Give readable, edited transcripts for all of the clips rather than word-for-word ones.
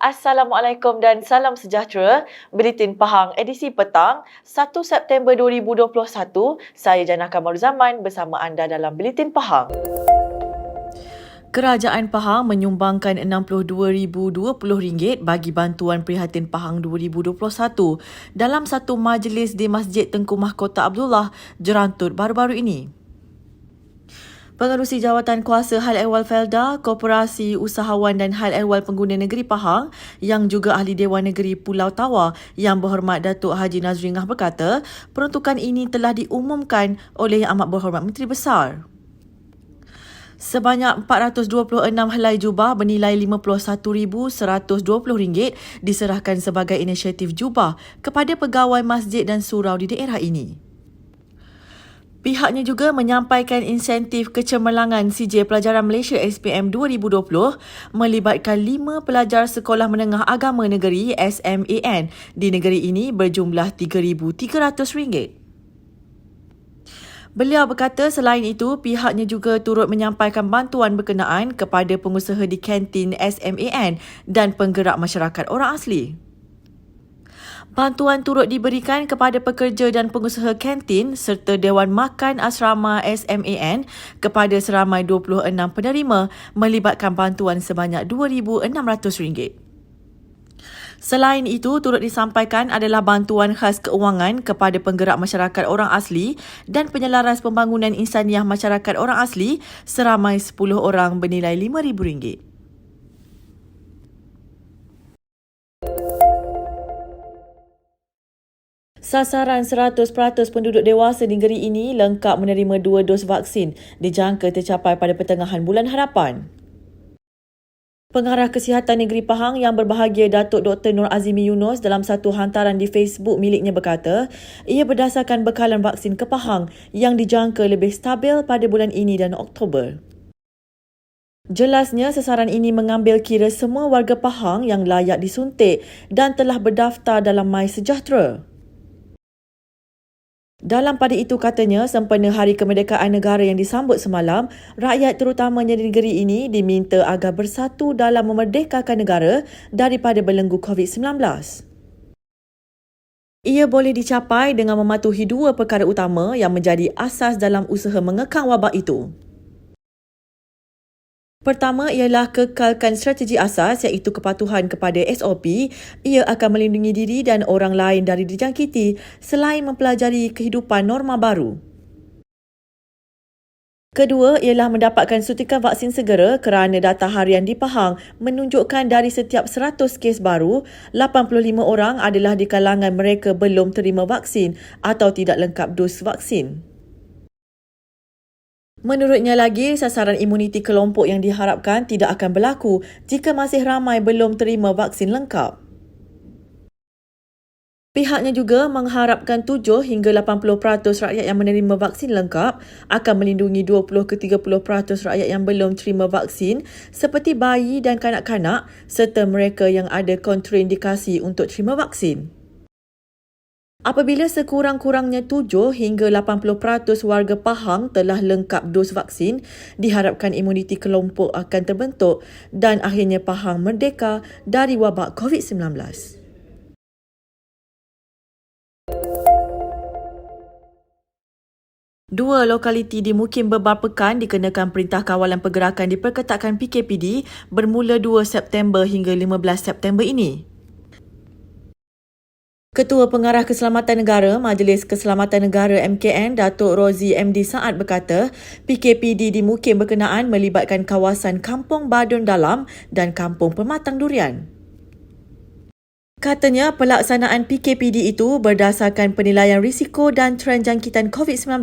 Assalamualaikum dan salam sejahtera. Buletin Pahang edisi petang 1 September 2021. Saya Jannah Kamaruzaman bersama anda dalam Buletin Pahang. Kerajaan Pahang menyumbangkan RM62,020 bagi bantuan prihatin Pahang 2021 dalam satu majlis di Masjid Tengku Mahkota Abdullah, Jerantut baru-baru ini. Pengerusi Jawatan Kuasa Hal Ehwal Felda, Koperasi Usahawan dan Hal Ehwal Pengguna Negeri Pahang yang juga Ahli Dewan Negeri Pulau Tawa Yang Berhormat Datuk Haji Nazringah berkata, peruntukan ini telah diumumkan oleh Yang Amat Berhormat Menteri Besar. Sebanyak 426 helai jubah bernilai RM51,120 diserahkan sebagai inisiatif jubah kepada pegawai masjid dan surau di daerah ini. Pihaknya juga menyampaikan insentif kecemerlangan CJ Pelajaran Malaysia SPM 2020 melibatkan 5 pelajar Sekolah Menengah Agama Negeri SMAN di negeri ini berjumlah RM3,300. Beliau berkata selain itu, pihaknya juga turut menyampaikan bantuan berkenaan kepada pengusaha di kantin SMAN dan penggerak masyarakat orang asli. Bantuan turut diberikan kepada pekerja dan pengusaha kantin serta Dewan Makan Asrama SMAN kepada seramai 26 penerima melibatkan bantuan sebanyak RM2,600. Selain itu, turut disampaikan adalah bantuan khas keuangan kepada penggerak masyarakat orang asli dan penyelaras pembangunan insaniah masyarakat orang asli seramai 10 orang bernilai RM5,000. Sasaran 100% penduduk dewasa di negeri ini lengkap menerima 2 dos vaksin dijangka tercapai pada pertengahan bulan hadapan. Pengarah Kesihatan Negeri Pahang yang berbahagia Datuk Dr. Nur Azimi Yunus dalam satu hantaran di Facebook miliknya berkata, ia berdasarkan bekalan vaksin ke Pahang yang dijangka lebih stabil pada bulan ini dan Oktober. Jelasnya, sasaran ini mengambil kira semua warga Pahang yang layak disuntik dan telah berdaftar dalam MySejahtera. Dalam pada itu katanya, sempena Hari Kemerdekaan Negara yang disambut semalam, rakyat terutamanya di negeri ini diminta agar bersatu dalam memerdekakan negara daripada belenggu COVID-19. Ia boleh dicapai dengan mematuhi 2 perkara utama yang menjadi asas dalam usaha mengekang wabak itu. Pertama ialah kekalkan strategi asas iaitu kepatuhan kepada SOP. Ia akan melindungi diri dan orang lain dari dijangkiti selain mempelajari kehidupan norma baru. Kedua ialah mendapatkan suntikan vaksin segera kerana data harian di Pahang menunjukkan dari setiap 100 kes baru, 85 orang adalah di kalangan mereka belum terima vaksin atau tidak lengkap dos vaksin. Menurutnya lagi, sasaran imuniti kelompok yang diharapkan tidak akan berlaku jika masih ramai belum terima vaksin lengkap. Pihaknya juga mengharapkan 7 hingga 80% rakyat yang menerima vaksin lengkap akan melindungi 20 ke 30% rakyat yang belum terima vaksin seperti bayi dan kanak-kanak serta mereka yang ada kontraindikasi untuk terima vaksin. Apabila sekurang-kurangnya 7 hingga 80% warga Pahang telah lengkap dos vaksin, diharapkan imuniti kelompok akan terbentuk dan akhirnya Pahang merdeka dari wabak COVID-19. Dua lokaliti di Mukim Bebar Pekan dikenakan Perintah Kawalan Pergerakan diperketatkan PKPD bermula 2 September hingga 15 September ini. Ketua Pengarah Keselamatan Negara Majlis Keselamatan Negara MKN Datuk Rozi MD Saad berkata, PKPD di Mukim berkenaan melibatkan kawasan Kampung Badun Dalam dan Kampung Pematang Durian. Katanya pelaksanaan PKPD itu berdasarkan penilaian risiko dan trend jangkitan COVID-19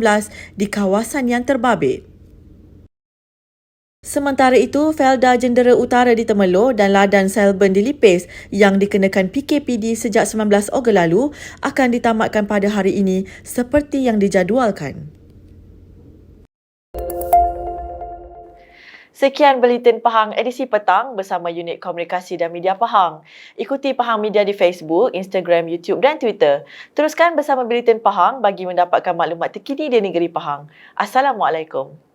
di kawasan yang terbabit. Sementara itu, Felda Jendera Utara di Temerloh dan Ladan Selburn di Lipis yang dikenakan PKPD sejak 19 Ogos lalu akan ditamatkan pada hari ini seperti yang dijadualkan. Sekian Buletin Pahang edisi petang bersama Unit Komunikasi dan Media Pahang. Ikuti Pahang Media di Facebook, Instagram, YouTube dan Twitter. Teruskan bersama Buletin Pahang bagi mendapatkan maklumat terkini di negeri Pahang. Assalamualaikum.